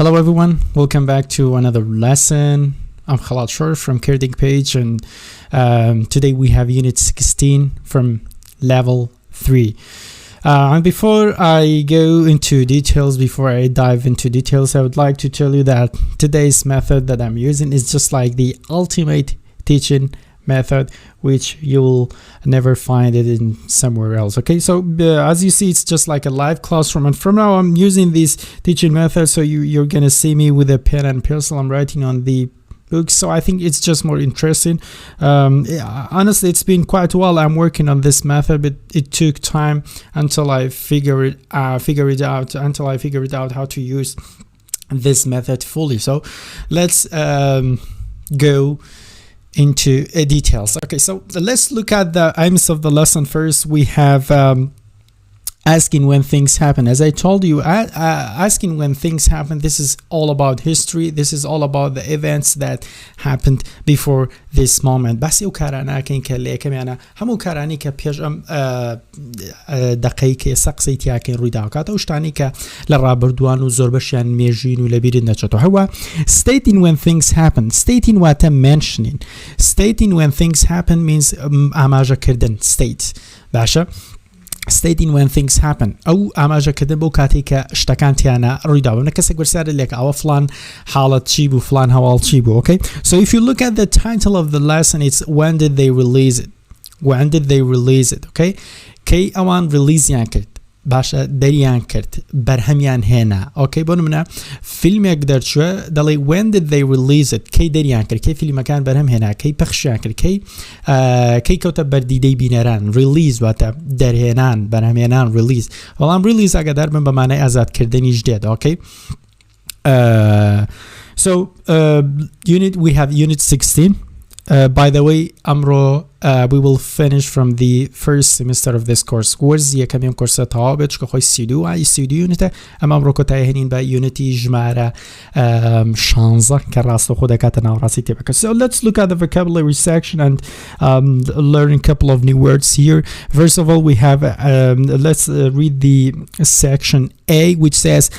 Hello everyone, welcome back to another lesson. I'm Khalad Shor from Koordin page, and today we have unit 16 from level 3. And before I go into details, before I dive into details, I would like to tell you that today's method that I'm using is just like the ultimate teaching method, which you'll never find it in somewhere else. Okay, so as you see, it's just like a live classroom, and from now I'm using this teaching method, so you're gonna see me with a pen and pencil. I'm writing on the book, so I think it's just more interesting. Honestly, it's been quite a while I'm working on this method, but it took time until I figured it out how to use this method fully. So let's go into details. Okay, so let's look at the aims of the lesson first. We have asking when things happen. As I told you, asking when things happen, this is all about history. This is all about the events that happened before this moment. بس او کارانه که این کله کمیانه همون کارانی که پیشم دقیقه سقسی تیا که روی داکات اوشتانی که لرابردوان و زوربشیان میجین و لبیریشتان نچێ. هوا stating when things happen. Stating what I'm mentioning. Stating when things happen means آماژه کردن. State. باشه. Stating when things happen. أو ئاماژە کردن بۆ کاتێک کە شتەکان تیانە ڕووی داوە. کەسێک وەرسیارە لێک ئەوە فلان حاڵەت چی بوو فلان هەواڵ چی بوو. Okay, so if you look at the title of the lesson, it's when did they release it. When did they release it? Okay, کەی ئەوان ریلیزیان کرد، باشە دەریان کرد، بەرهەمیان هێنا. Okay, بۆ نمونە فیلمێک دەرچووە دەڵێ when did they release it. کەی دەریان کرد، کەی فیلمەکان بەرهەم هێنا، کەی پەخشیان کرد، کەی کەوتە بەردیدەی بینەران. release واتە دەرهێنان، بەرهەمهێنان. release بەڵام release ئەگەدار بن بە مانای ئازادکردنیش دێت. Okay, so we have unit 16. By the way, Amro, we will finish from the first semester of this course. Course یەکەمین کۆرسە تەواو بێت چکە خۆی 32 یونیتە. ئەمە ئەمڕۆ کۆتایی هێنین بە یونیتی ژمارە 16 کە ڕاستە خۆ دەکاتە ناوڕاستی کتێبەکە. So let's look at the vocabulary section and learn a couple of new words here. First of all, we have let's read the section A, which says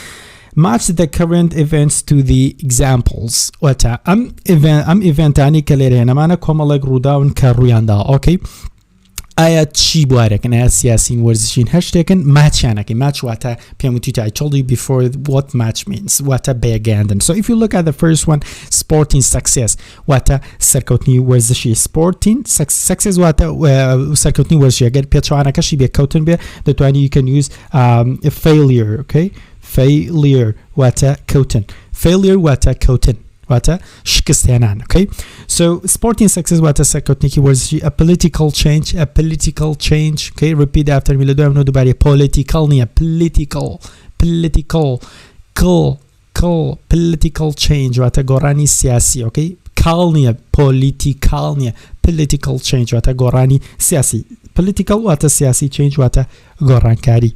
match the current events to the examples. واتە ئەم ئیڤێنتانی کە لێرە هێنەمانە کۆمەڵێک ڕووداون کە ڕوویاندا. Okay, ئایا چی بوارێکن، ئایا سیاسین وەرزشین هەشتێکن ماچیانەکەی. ماچ واتە پێم وتی I told you before what match means. واتە بێگەاندن. So if you look at the first one, sporting success واتە سەرکەوتنی وەرزشی. sporting success واتە سەرکەوتنی وەرزشی. ئەگەر پێچوانەکەشی بێکەوتن بێ دەتوانی you can use failure. Okay, failure واتە کەوتن. failure واتە کەوتن واتە شکست هێنان. Okay, so sporting success واتە سەرکەوتنێکی وەرزشی. a political change. Okay, repeat after me لە دوای منەوە دووبارە. political نییە، political change واتە گۆڕانی سیاسی. Okay, کاڵ نییە، political نییە، political change واتە گۆڕانی سیاسی. political واتە سیاسی، change واتە گۆڕانکاری.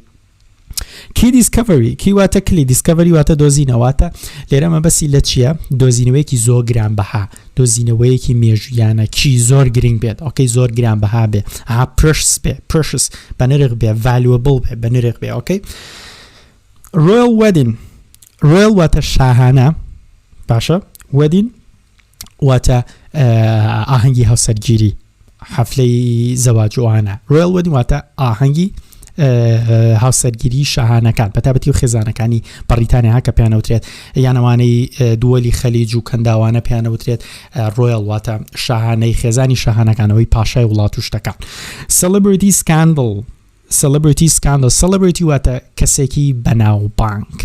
key discovery. key واتە کلی، discovery واتە دۆزینەواتە. لێرە مە بەسی لە چییە؟ دۆزینەوەیەکی زۆر گرانبەها، دۆزینەوەیەکی مێژویانە، کی زۆر گرنگ بێت. Okay, زۆر گرانبەها بێ. precious بێ، precious بە نرخ بێ، valuable بێ، بە نرخ بێ. Okay, royal wedding. royal واتە شاهانە، باشە. wedding واتە ئاهەنگی هاوسەرگیری، حەفلەی زەواجوانە. royal wedding واتە ئاهەنگی هاوسەرگیری شاهانەکان، بەتابەتی و خێزانەکانی بەریتانیا کە پێیانەوترێت، یانەوانەی دووەلی خەلیج و کەنداوانە پێیانەوترێت ڕۆیڵ واتە شاهانەی خێزانی شاهانەکانەوەی پاشای وڵات و شتەکان. celebrity scandal. celebrity واتە کەسێکی بەناوبانگ.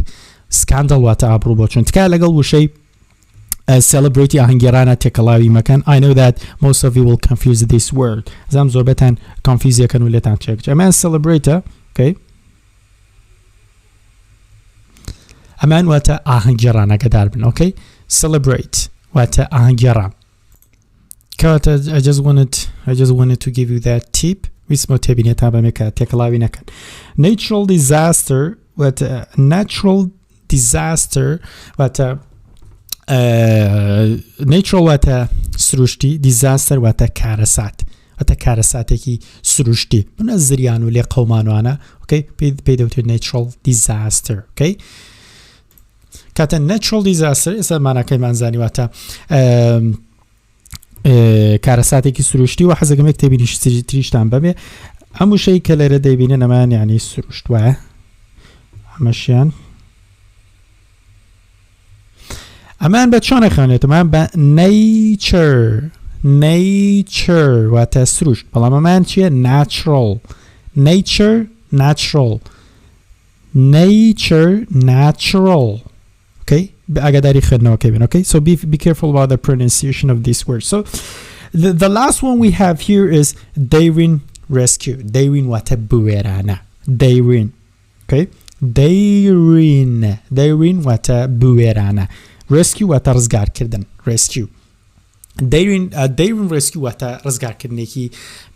scandal واتە ئابڕوو بۆچوون. تکایە لەگەڵ وشەی celebrity ئاهەنگێرانە تێکەڵاوی مەکەن. I know that most of you will confuse this word. زەم زۆربەتان confuse یەکەن و لێتان چێک. ئەمان celebrate. Okay, ئەمان واتە ئاهەنگێرانەکەدار بن. Okay, celebrate واتە ئاهەنگێران. کەواتە I just wanted to give you that tip. ویسمە تێبینێتان بەمێ کە تێکەڵاوی نەکەن. natural disaster واتە natural disaster واتە natural واتە سروشتی، disaster واتە کارەسات، واتە کارەساتێکی سروشتی منە زریان و لێ قەومانوانە. Okay, پێی دەوتێت natural disaster. Okay, کاتە natural disaster ئێستا ماناکەیمان زانیواتە کارەساتێکی سروشتی و حەزەکەم کتێبی تریشتان بەبێ هەموو شەی کە لێرە دەیبینێ نەمان یعنی سروشت وایە ئەمەشیان ئەمان بە چۆن ئەخوێنێت ئەمان بە nature واتە سروشت بەڵام ئەمان چییە natural okay ئاگاداری خوێندنەوەکەی بن okay so be careful about the pronunciation of these words so the last one we have here is daring rescue daring واتە بوێرانە daring okay daring واتە بوێرانە rescue واتە ڕزگارکردن rescue daring rescue واتە ڕزگارکردنێکی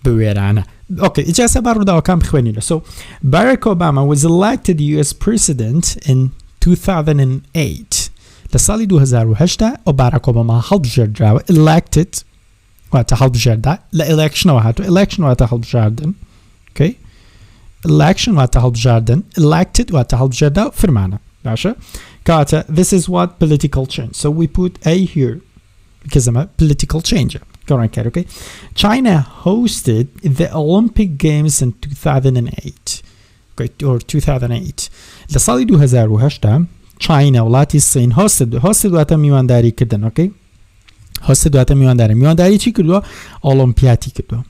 بوێرانە okay ئیجازە با ڕووداوەکان بخوێنینە so Barack Obama was elected US president in 2008 لە ساڵی 2008 Barack Obama هەڵبژێردراوە elected واتە هەڵبژێردا لە electionەوە هاتووە election واتە هەڵبژاردن okay election واتە هەڵبژاردن elected واتە هەڵبژێردا فرمانە باشە کاتە this is what political change so we put A here because I'm a political change okay China hosted the Olympic Games in 2008 okay or 2008 لساڵی 2008 China وڵاتی سین hosted واتە میوانداری کردن okay hosted واتە میوانداری چی کردووە ئۆلۆمپیاتی کردووە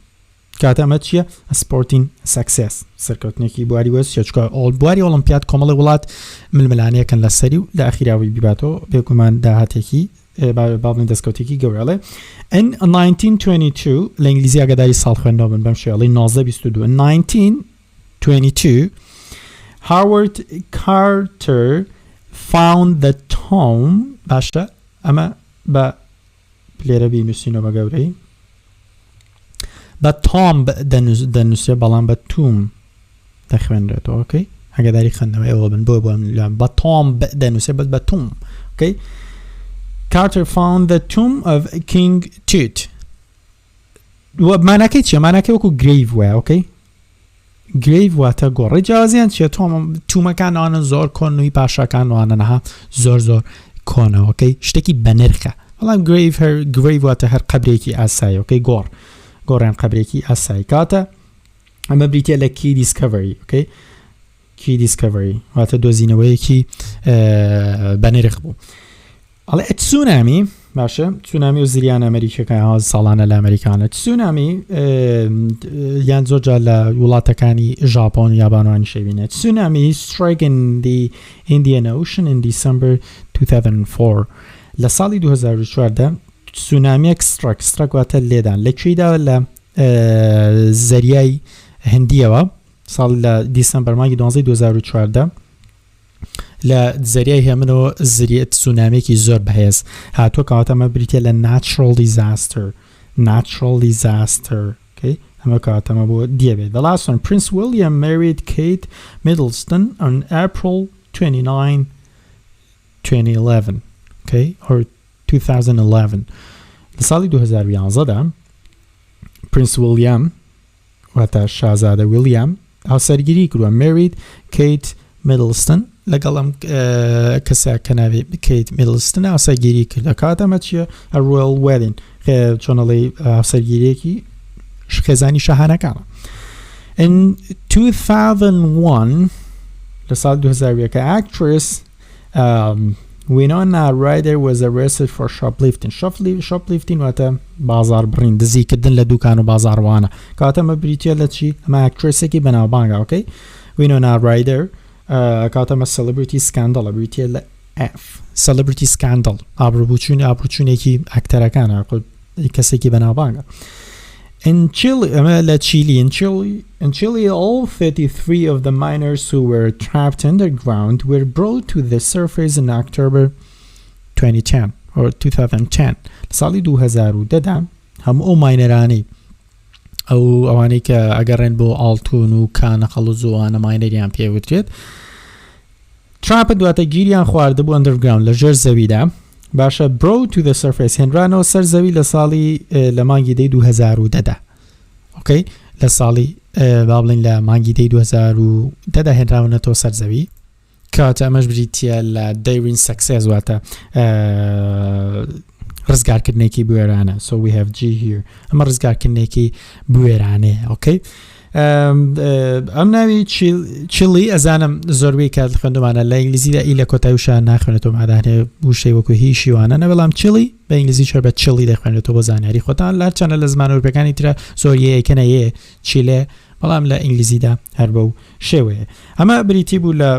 کاتە ئەمە چییە sporting success سەرکەوتنێکی بواری وەست چکە بواری ئۆلۆمپیاد کۆمەڵی وڵات ململانەیەکەن لەسەری و لە ئەخیراوی بیباتەوە بێگومان داهاتێکی باڵین دەستکەوتێکی گەورەڵێ in 1922 لە ئینگلیزی ئاگاداری ساڵ خوێندنەوە بن بەم شێوەڵی 1922 in 1922 Howard Carter found the tomb باشە ئەمە بە لێرە بینوسینەوە بە گەورەی بە تۆم دەنووسێ بەڵام بە توم دەخوێنرێتەوە okay ئاگاداری خوێندنەوە ئێوە بن بۆ بە تۆم دەنووسێ بە توم okay Carter found the tomb of King Tut ماناکەی چیە ماناکەی وەکو grave وایە okay grave واتە گۆڕی جیازیان چیە تومەکانوانە زۆر کۆنووی پاشاکانوانە نەها زۆر کۆنەوە okay شتێکی بەنرخە بەڵام grave واتە هەر قەبرێکی ئاسایی okay گۆڕیان قەبرێکی ئاسایی کاتە ئەمە بریتە لە key discovery okay key discovery واتە دۆزینەوەیەکی بەنرخ بوو ئەڵێ تسونامی باشە تسونامی و زریان ئەمریکەکان ساڵانە لە ئەمریکانە تسونامی یان زۆرجار لە وڵاتەکانی ژاپۆن و یابانوانی شەوینە تسونامی struck in the Indian Ocean in December 2004 لە ساڵی 2014 تسونامیەک struck واتە لێدان لەکوێیدا لە زەریای هەندیەوە ساڵ لە دیسەمبەر مانگی 12 2014 لە زەریای هێمنەوە زریە تسونامێکی زۆر بەهێز هاتووە کەواتەمە بریتە لە natural disaster okay ئەمە کەواتەمە بۆ دیێبێت the last one Prince William married Kate Middleton on April 29 2011 okay or 2011 لە ساڵی 2011 Prince William واتە شازادە ویلیام هاوسەرگیری کردووە married Kate Middleton لەگەڵم کەسە کە ناوێ کەیت میدلستن هاوسەرگیری کرد کاتەمە چییە روyal wedding چۆنەڵی هاوسەرگیریەکی خێزانی شاهانەکانە in 2001 لە ساڵ 2001 actress Winona Ryder was arrested for shoplifting واتە بازار بڕین دزیکردن لە دوکان و بازاڕوانە کاتەمە بریتە لە چی ئەمە ئاکترسێکی بەناوبانگە okay Winona Ryder کاتەمە celebrity scandal بریتە لە F celebrity scandal ئابروچوونێکی ئاکتەرەکانە کەسێکی بەناوبانگە in Chile in Chile all 33 of the miners who were trapped underground were brought to the surface in October 2010 or 2010 ساڵی 2010 هەموو ئەو ماینەرانەی ئەوانەی کە ئەگەڕێن بۆ ئاڵتون و کانە خەڵ و زوانە ماینەریان پێوترێت تراپ دواتە گیریان خواردبوو ئەندەرگراوند لە ژێر زەویدا باشە brought to the surface هێنرانەوە سەر زەوی لە ساڵی لە مانگی دەی 2010 okay لە ساڵی با بڵین لە مانگی دەی 2010 هێنراونەتەوە سەر زەوی کاتە ئەمەش بریتە لە دەیرین سەکسێس واتە ڕزگارکردنێکی بوێرانە. So we have G here. ئەمە ڕزگارکردنێکی بوێرانەیە. Okay. ئەم ناوی چلی ئەزانم زۆربەی کات خوێندومانە لە ئینگلیزیدا ئی لە کۆتایی وشان ناخوێنێتەوە مادانێ وشەی وەکو هیچیوانە نەبەڵام چلی بە ئینگلیزی چۆر بە چلی دەخوێنێتەوە بۆ زانیاری خۆتان لە چەندە لە زمان ئەوروپیەکانی ترە زۆر یەکەنەیە چیلێ بەڵام لە ئینگلیزیدا هەر بەو شێوەیە. ئەمە بریتی بوو لە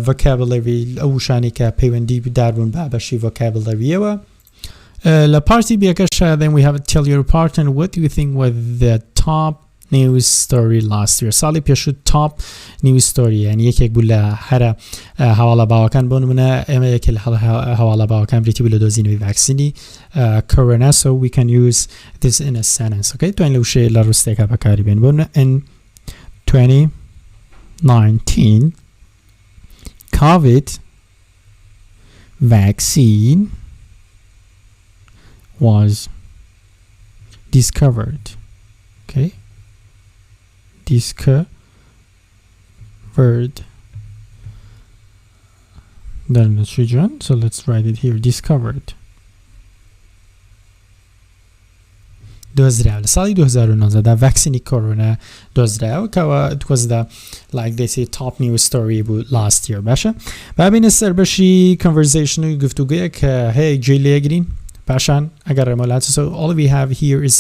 vocabulary ئەو وشانی کە پەیوەندی بداربوون بە بەشی vocabularyەوە. لە پارتی بیەکەشە then we have to tell your part and what do you think was the top news story last year. ساڵی پێشوو top news story یعنی یەکێک بوو لە هەرە هەواڵە باوەکان بۆ نمونە ئێمە یەکێک لە هەواڵە باوەکان بریتی بوو لە دۆزینەوەی ڤاکسینی کۆرۆنا. So we can use this in a sentence. Okay. توانین لە وشەیە لە ڕستێکە بەکاری بێن بۆ in 2019 COVID vaccine was discovered. Okay. Discovered. Then the children. So let's write it here. Discovered. دۆزراوە لە ساڵی 2019 دا ڤاکسینی کۆرۆنا دۆزراوە کەوە it was the like they say top news story about last year. باشە بابینە سەر بەشی conversation و گفتوگویە کە هەیە گوێی لێگرین پاشان ئەگەر ڕێمەڵات. So all we have here is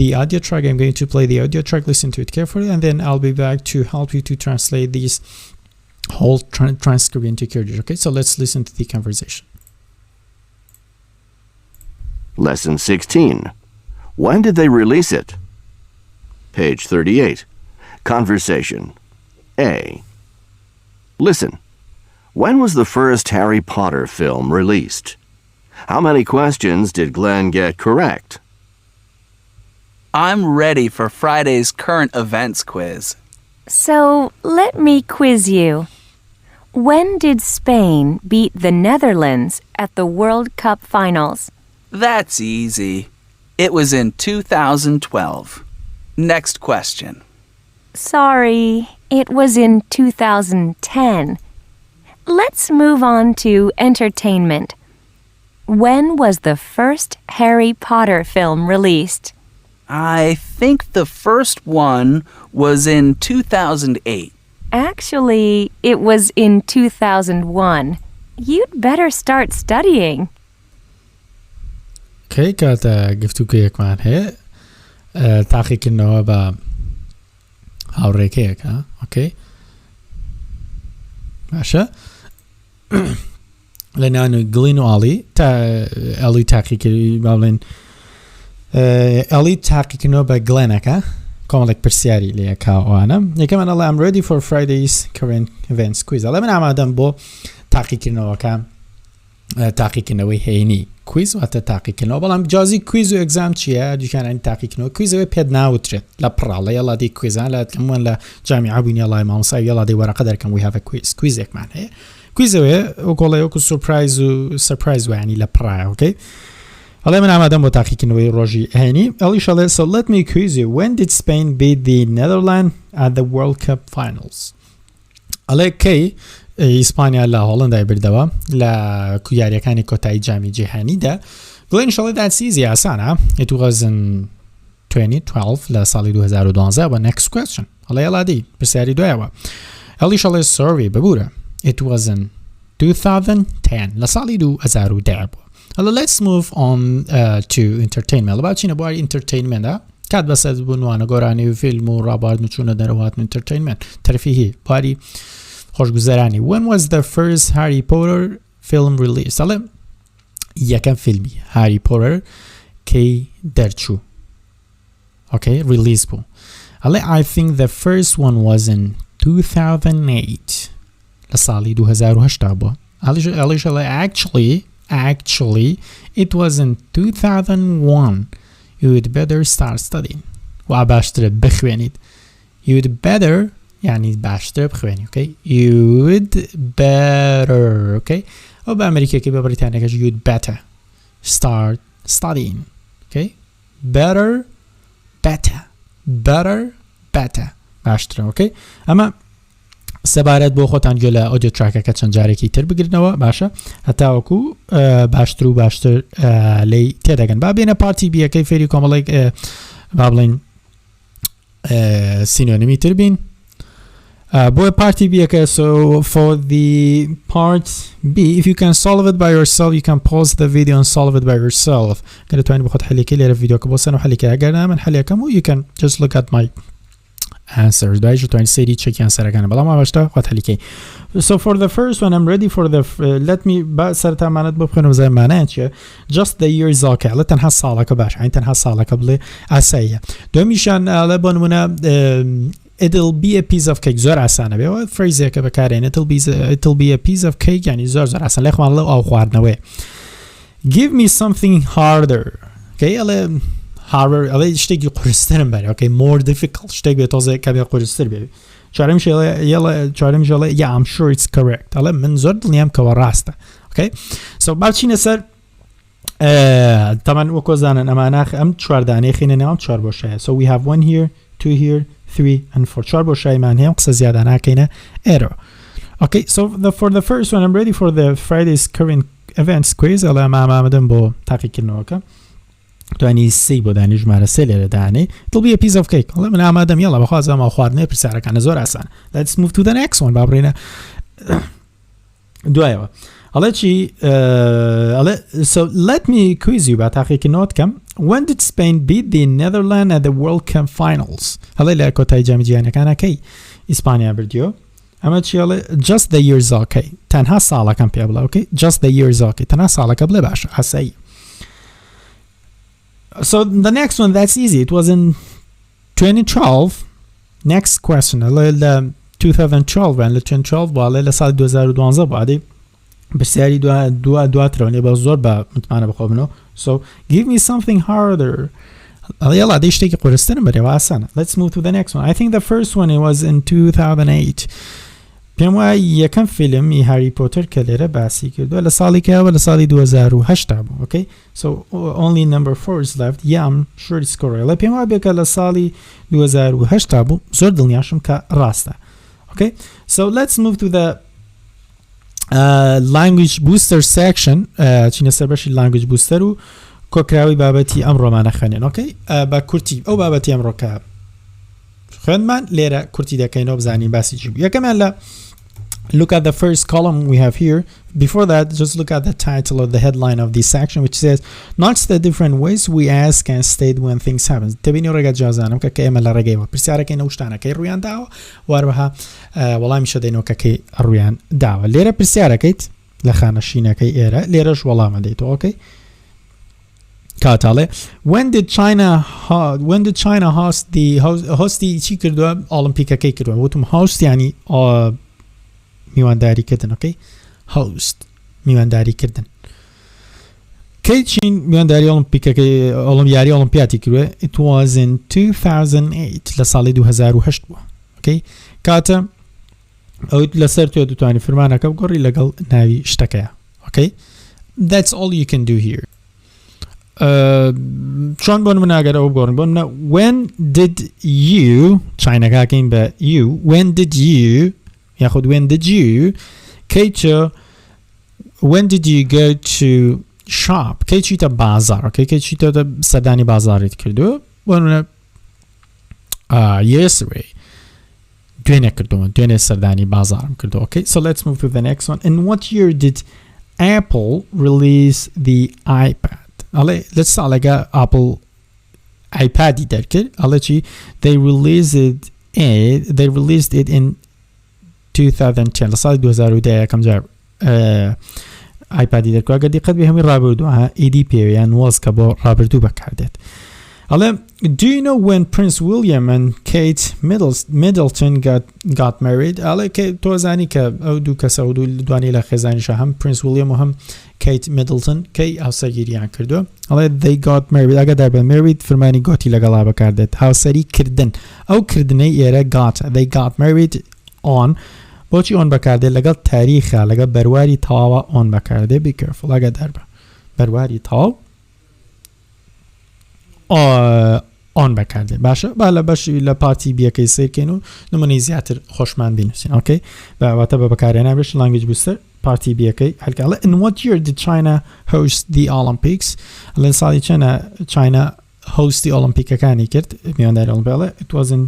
the audio track. I'm going to play the audio track, listen to it carefully, and then I'll be back to help you to translate these whole transcript into Kurdish. Okay, so let's listen to the conversation. Lesson 16. When did they release it? Page 38. Conversation. A. Listen. When was the first Harry Potter film released? How many questions did Glenn get correct? I'm ready for Friday's current events quiz. So, let me quiz you. When did Spain beat the Netherlands at the World Cup finals? That's easy. It was in 2012. Next question. Sorry, it was in 2010. Let's move on to entertainment. When was the first Harry Potter film released? I think the first one was in 2008. Actually, it was in 2001. You'd better start studying. Okay, کاتە گفتوگویەکمان هەیە تاقیکردنەوە بە هاوڕێکەیەکە. Okay. باشە لە نانوی گڵین و ئاڵی تا ئەڵی تاقیکردی با بڵێن ئەڵی تاقیکردنەوە بە گڵێنەکە کۆمەڵێک پرسیاری لێکاوانە. یەکەمان ئەڵێ I'm ready for Friday's current events quiz. ئەڵێ من ئامادەم بۆ تاقیکردنەوەکە تاقیکردنەوەی هەینی کویز واتە تاقیکردنەوە بەڵام جیازی کویز و ئەگزام چییە دوکانانی تاقیکردنەوە کویزەوە پێت ناوترێت لە پڕاڵە یەڵادی کویزان لە کەموان لە جامیعە بوونی لای مامۆسای یەڵادی وەرەقە دەرکەم we have a quiz کویزێکمان هەیە کویزەوە وەکۆڵەیەوەکو سورپرایز و سەرپرایز وایانی لە پڕایە. Okay. ئەڵێ من ئامادەم بۆ تاقیکردنەوەی ڕۆژی هەینی. ئەڵیش ئەڵێ so let me quiz you. When did Spain beat the Netherlands at the World Cup finals? ئەڵێ کەی ئیسپانیا لە هۆڵندای بردەوە لە یاریەکانی کۆتایی جامی جیهانیدا. گڵێنیش ئەڵێ that's easy ئاسانە. It was in 2012 لە ساڵی 2012 بە next question. ئەڵێ یەڵادی پرسیاری دوایەوە. ئەڵیش ئەڵێ sorry ببوورە. It was in 2010 لە ساڵی 2010 بووە. Let's move on to entertainment. لە باچینە بواری entertainment کات بەسەد بوونوانە گۆرانی و فیلم و ڕابواردن و چوونە دەرەوەهاتن entertainment تەرفیهی بواری خۆشگوزەرانی. When was the first Harry Potter film released? ئەڵێ یەکەم فیلمی هاری پۆتەر کەی دەرچوو. Okay, release بوو. ئەڵێ I think the first one was in 2008 لە ساڵی 2008 بووە. ئەڵیش ئەڵێ actually it was in 2001. You'd better start studying. وا باشترە بخوێنیت. You'd better يعني باشترە بخوێنی. Okay, you'd better. Okay, ئەو بە ئەمریکیەکەی بە بریتانیەکەش you'd better start studying. Okay, better باشترە. Okay, ئەمە سەبارەت بۆ خۆتان گوێ لە ئۆدیۆ تراکەکە چەند جارێکی تر بگرنەوە باشە هەتاوەکو باشتر و باشتر لی تێدەگەن با بێنە پارتی بیەکەی فێری کۆمەڵێک با بڵین سینۆنیمی تر بین بۆ پارتی بیەکە so for the part B if you can solve it by yourself you can pause the video and solve it by yourself کە دەتوانیت بۆ خۆت حەلیەکەی لێرە ڤیدیۆکە بۆ سەر و حەلیەکە ئەگەر نا من حەلیەکەم و you can just look at my answers دوایش دەتوانیت سەیری چەکی ئەنسەرەکانە بەڵام ئەوەشتا خۆت حەلیەکەی so for the first one I'm ready for the let me سەرتامانەت بۆ بخوێنم زایمانەیە چیە just the year is okay ئەڵێ تەنها ساڵەکە باش عین تەنها ساڵەکە بڵێ ئاساییە دومیشان ئەڵێ بۆ نمونە it'll be a piece of cake زۆر ئاسانە بێەوە فرێزێکە بەکارێن it'll be a piece of cake ینی زۆر ئاسان لێخوان لەو ئاو خواردنەوەی give me something harder okay ئەڵێ شتێکی قورسترم بەرێ okay more difficult شتێک بێت تۆزێک کە بێ قورستر بێ چوارەمیش ئەڵێ yeah I'm sure it's correct ئەڵێ من زۆر دڵنیام کەوە ڕاستە okay so باچینە سەر تەمان وەکۆزانن ئەمانە ئەم چواردانەی خینە ناوم چوار بۆشایە so we have 1 here 2 here 3 and 4 چوار بۆشایمان هەیە قسە زیادە ناکەینە error okay so for the first one I'm ready for the Friday's current events quiz ئەڵێ ئامادەم بۆ تاقیکردنەوەکە توانی سی بۆ دانی ژمارە سێ لێرە دانێ it'll be a piece of cake ئەڵێ من ئامادەم یاڵا بەخوازم ئەو خواردنەوەی پرسیارەکانە زۆر ئاسان let's move to the next one با بڕێنە دوایەوە ئەڵێ چی ئەڵێ so let me quiz you با تاقیکردنەوەت کەم when did Spain beat the Netherlands at the World Cup finals ئەڵێ لە کۆتایی جامی جیهانیەکانە کەی ئیسپانیا بردیۆ ئەمە چی ئەڵێ just the year is okay تەنها ساڵەکەم پێ بڵێ okay just the year is okay تەنها ساڵەکە بڵێ باشە ئاسایی So the next one, that's easy. It was in 2012. Next question. 2012 and 2012 ولی لسال 2012 بعدی بسیاری دواترونی با زور با مطمئن بخوابنو. So give me something harder. يلا دي شتيك قرستن بري واسانا. Let's move to the next one. I think the first one it was in 2008. بيموا يكم فيلم هاري بوتر كليرة باسي كردو لسالي كا ولا سالي 2008 بو. Okay. So only number 4 is left. Yeah, I'm sure it's correct. لا بيموا بيكا لسالي 2008 بو. زور دلنياشم كا راستا. Okay. So let's move to the language booster section. چين سربش language booster و كوكراوي بابتي أمرو ما نخنين. Okay. باكورتي أو بابتي أمرو كا خدمان ليرة كورتي دا كينو بزاني باسي جيب. يا كمان لا look at the first column we have here. Before that, just look at the title of the headline of this section, which says, "Notice the different ways we ask and state when things happen." تبيني رجع جازانم كأيام لەڕێگەی برسيارة كي نوشتانا كي رويان داو واربها والله مش دينو كي رويان داو ليرة برسيارة كيت لخانة شينا كي إيرا ليرش والله ما ديتو أوكي كاتالي when did China host the چی کردو المپیکا کی کردو وتم host يعني میوانداری کردن اوكي host میوانداری کردن کی چین میوانداری المپیکا کی المپیاری المپیاتی کردو it was in 2008 لسال 2008 بو اوكي كاتا او لسر تو دتوانی فرمانه که بگوری لگل ناوی شتکه اوكي that's all you can do here چون بون مناگر او بگورن بون when did you China کاکین به you when did you یاخد when did you کیچه when did you go to shop کیچی تا بازار اوکی کیچی تا سردانی بازاریت کردو بون yesterday دوینه کردو دوینه سردانی بازارم کردو اوکی so let's move to the next one in what year did Apple release the iPad Ale, let's say like Apple iPad derker. Ale chi they released it in 2010. لسال 2010 كم جاب iPad derker. أقدر قد بهم رابردو EDP يعني واز كبر رابردو بكردت. Ale, do you know when Prince William and Kate Middleton got married? Ale که تو زنی که او دو کسا دو دوانی لخزانی هم Prince William و هم Kate Middleton کی هاوسگیریان کردو. Ale they got married. اگر در به married فرمانی گاتی لگلا بکردت. هاوسری کردن. او کردنه ایره got. They got married on. باچی on بکرده لگل تاریخه لگل برواری تاوا on بکرده. Be careful. اگر در به برواری تاو ئۆن بەکاردێن باشە با لە بەشی لە پارتی بیەکەی سیرکەین و نمونەی زیاتر خۆشمان بینوسین ئۆکەی بەواتە بە بەکارهێنابێت language booster پارتی بیەکەی هەلکاڵە in what year did China host the Olympics لە ساڵی چەنە China هۆستی ئۆلیمپیکەکانی کرد میوانداری ئۆلیمپیاڵە it was in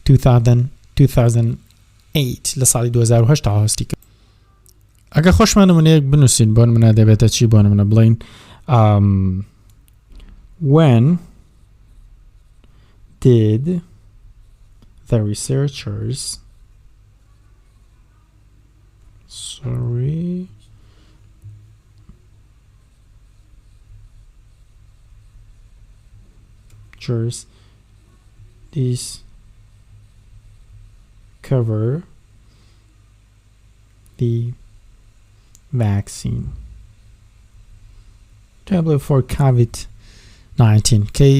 2008 لە ساڵی 2008 هۆستی کرد ئەگە خۆشمان نمونەیەک بنووسین بۆ نمونە دەبێتە چی بۆ نمونە بڵین when did the researchers discover the vaccine for COVID-19 کەی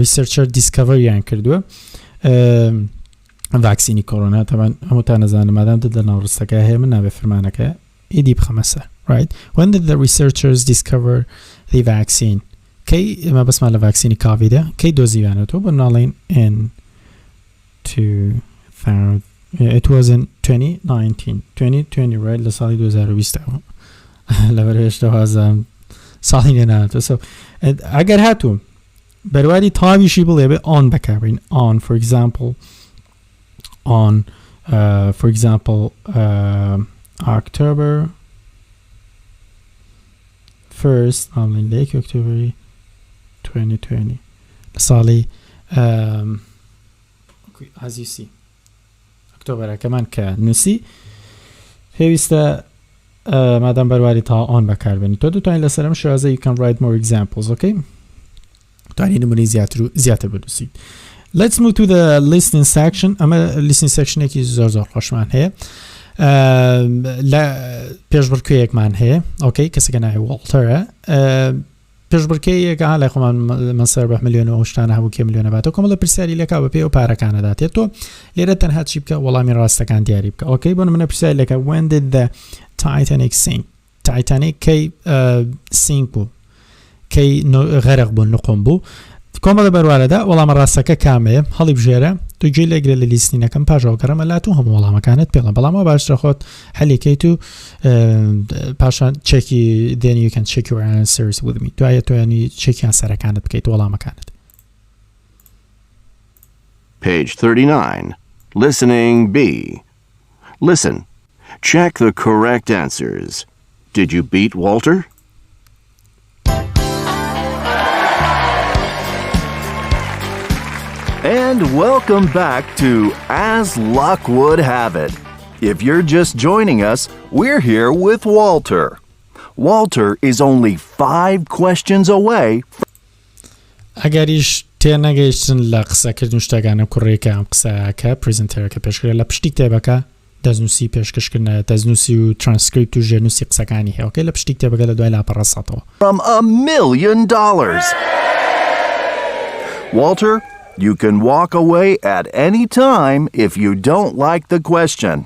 researcher discover یان کردووە ڤاکسینی کۆرۆنا تەمان هەمووتان نەزانم مادام دە ناوڕستەکە هەیە من نابێ فرمانەکە ئیدی بخەمە سەر right when did the researchers discover the vaccine کەی ئێمە بەسمان لە ڤاکسینی کاڤیدە کەی دۆزیوانێتەوە بۆ ناڵێن in 2000 it was in 2020 right لە ساڵی 2020 لەبەر هێشتا وازم ساڵی نێناتەوە so ئەگەر هاتوو بەرواری تاویشی بڵێ بێ on بەکاربین on for example October 1st ماملین لێکی October 2020 لەساڵی as you see ئۆکتۆبەرەکەمان کە نووسی پێویستە مادام بەرواری تا on بەکاربێنی تۆ دوتوانین لەسەرم شێوازە you can write more examples okay توانین نمونەی زیاتر بنووسیت let's move to the listening section ئەمە listening sectionێکی زۆر خۆشمان هەیە لە پێشبڕکێیەکمان هەیە ئۆکەی کەسێکە ناوی واڵتەرە پێشبڕکەیەکە لای خۆمان من سەر بە ملیۆن و شتانە هەبوو کێ ملیۆنە باتەوە کۆمەڵە پرسیاری لەکا بە پێ و پارەکانەداتێت تۆ لێرە تەنها چی بکە وەڵامی ڕاستەکان دیاری بکە ئۆکەی بۆ نمونە پرسیاری لەکە when did the Titanic sink Titanic کەی sink بوو کەی غەرق بوو نقم بوو کۆمەڵە بەروارەدا وەڵامە ڕاستەکە کامەیە هەڵی بژێرە تو گوێی لەگرێت لە لیستینەکەم پاژەوە گەڕەمە لات و هەموو وەڵامەکانت پێڵە بەڵامەوە باشترە خۆت هەلێکیت و پاشان چێکی then you can check your answers with me دوایە توانی چێکیان سەرەکانت بکەیت وەڵامەکانت Page 39. Listening B. Listen. Check the correct answers. Did you beat Walter? And welcome back to As Luck Would Have It. If you're just joining us, we're here with Walter. Walter is only 5 questions away. ئەگەریش تێنەگەیشتن لە قسەکردن شتەکانە کوڕێکە ئەم قسەکە پرزنتەرەکە پێشکرێت لە پشتی کتێبەکە دەستنووسی پێشکەشکردنە دەستنووسی و ترانسکریپت و ژێرنووسی قسەکانی هەیە ئۆکەی لە پشتی کتێبەکە لە دوای لاپەڕەسەتەوە From $1 million. Walter, you can walk away at any time if you don't like the question.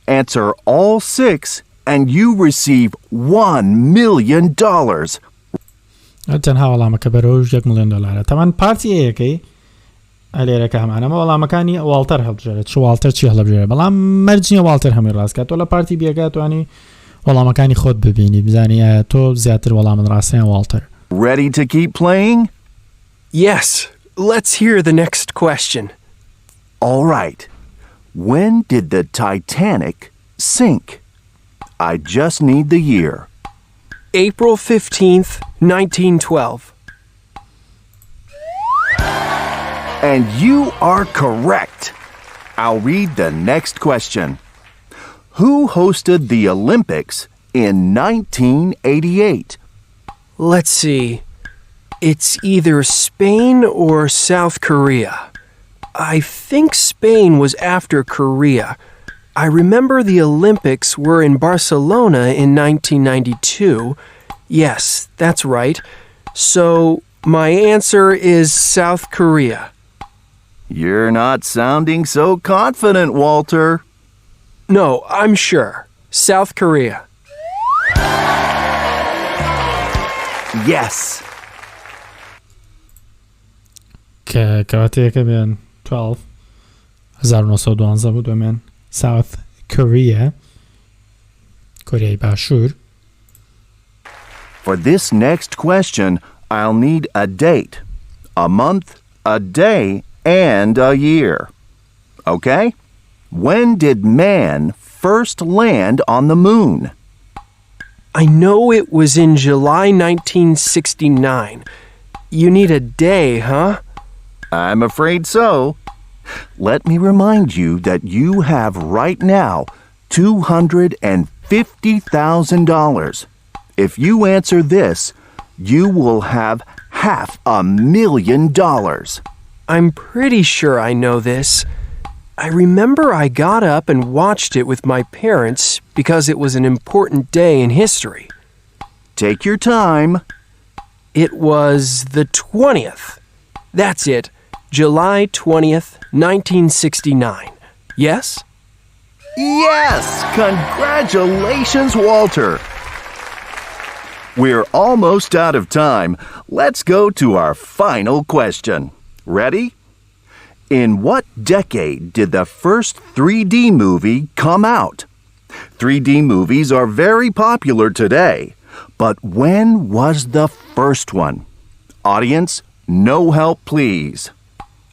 Answer all 6 and you receive $1 million. تەنها وەڵامەکە بەرەوە $1 ملیۆن تەمان پارتیەکەی ئەلێرەکە هەمانەمە وەڵامەکانی واڵتەر هەڵبژێرێت چ واڵتەر چی هەڵبژێرە بەڵام مەرجنیە واڵتەر هەمووی ڕاستکات تۆ لە پارتی بێگا توانی وەڵامەکانی خۆت ببینی بزانی تۆ زیاتر وەڵامت ڕاستیان واڵتەر Ready to keep playing? Yes. Let's hear the next question. All right. When did the Titanic sink? I just need the year. April 15th, 1912. And you are correct. I'll read the next question. Who hosted the Olympics in 1988? Let's see. It's either Spain or South Korea. I think Spain was after Korea. I remember the Olympics were in Barcelona in 1992. Yes, that's right. So my answer is South Korea. You're not sounding so confident, Walter. No, I'm sure. South Korea. Yes. کە کەواتەیەکە بێن 1912 بوو دوێن ساوث کۆریا کۆریای باشوور. For this next question, I'll need a date, a month, a day, and a year. Okay? When did man first land on the moon? I know it was in July 1969. You need a day, huh? I'm afraid so. Let me remind you that you have right now $250,000. If you answer this, you will have $500,000. I'm pretty sure I know this. I remember I got up and watched it with my parents because it was an important day in history. Take your time. It was the 20th. That's it. July 20th, 1969. Yes? Yes! Congratulations, Walter! We're almost out of time. Let's go to our final question. Ready? In what decade did the first 3D movie come out? 3D movies are very popular today, but when was the first one? Audience, no help, please.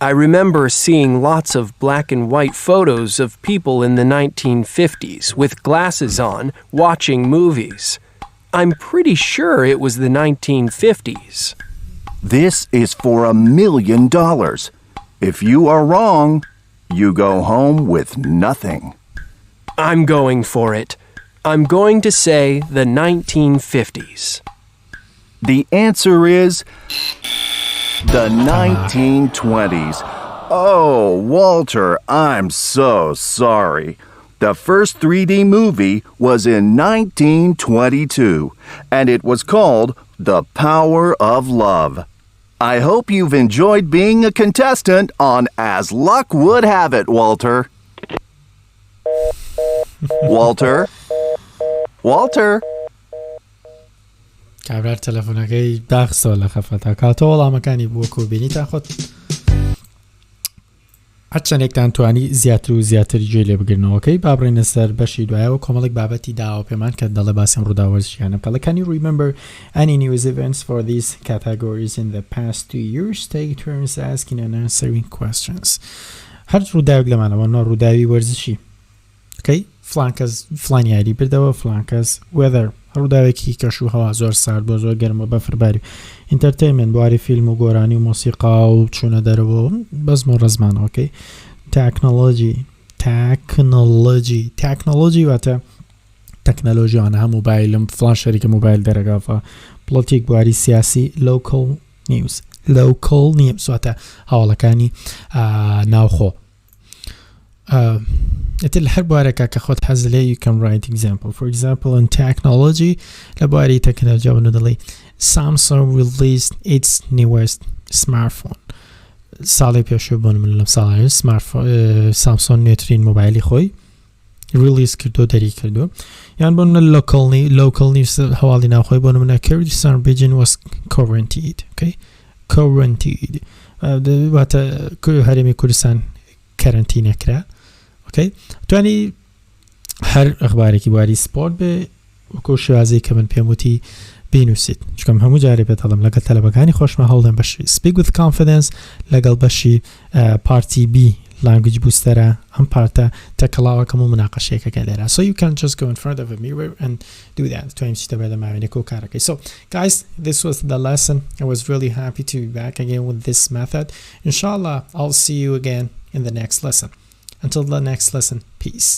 I remember seeing lots of black and white photos of people in the 1950s with glasses on, watching movies. I'm pretty sure it was the 1950s. This is for $1 million. If you are wrong, you go home with nothing. I'm going for it. I'm going to say the 1950s. The answer is the 1920s. Oh, Walter, I'm so sorry. The first 3D movie was in 1922, and it was called The Power of Love. I hope you've enjoyed being a contestant on As Luck Would Have It, Walter. Walter? Walter? کابرار تەلەفۆنەکەی داخستەوە لە خەفەتە کاتەوە وەڵامەکانی بووەکو بینیتان خۆت هەرچەندێکتان توانی زیاتر و زیاتر گوێ لێ بگرنەوەکەی با بڕێنە سەر بەشی دوایەوە کۆمەڵێک بابەتی داوە پێمان کە دەڵێ باسم ڕووداوەرزیانە بکەڵە. Can you remember any news events for these categories in the past 2 years? Take turns asking and answering questions. هەر ڕووداوێک لەمانەوە نۆ ڕووداوی وەرزشی ئۆکەی فلان کەس فلان یاری بردەوە فلان کەس weather ڕووداوێکی کەش و هەوا زۆر سارد بۆ زۆر گەرمە بەفرباری ئینتەرتەینمنت بواری فیلم و گۆرانی و مۆسیقا و چوونە دەرەوە بەزم و ڕزمانەوەکەی تەکنۆلۆژی واتە تەکنەلۆژیوانە هەم موبایلم فلان شەریکە موبایل دەرەگافە پڵۆتیک بواری سیاسی local news واتە هەواڵەکانی ناوخۆ ئەتر لە هەر بوارێکە کە خۆت حەز لێ you can write example. For example, in technology لە بواری تەکنەلۆژیاوە دەڵێ Samsung released its newest smartphone. ساڵی پێشوو بۆن من لەم ساڵی سامسۆن نوێترین مۆبایلی خۆی ریلیز کردو دەری کردو یان بۆ منە local news هەواڵی ناوخۆی بۆ منە Kurdistan region was quarantined. واتە هەرێمی کوردستان کەرەنتینەکرا. اوكي تواني هر اخبارێکی بواری سپۆرت بێ وەکو شێوازەی کە من پێم وتی بینووسیت چکەم هەموو جارێ پێتەڵم لەگەڵ تەلەبەکانی خۆشمە هەوڵدەم بەشی speak with confidence لەگەڵ بەشی پارتی B language boosterە ئەم پارتە تەکەڵاوەکەم و مناقەشەیەکەکە لێرە so you can just go in front of a mirror and do that توانیم چیتە بێدە ماوێنێک و کارەکەی. So guys, this was the lesson. I was really happy to be back again with this method. Inshallah, I'll see you again in the next lesson. Until the next lesson, peace.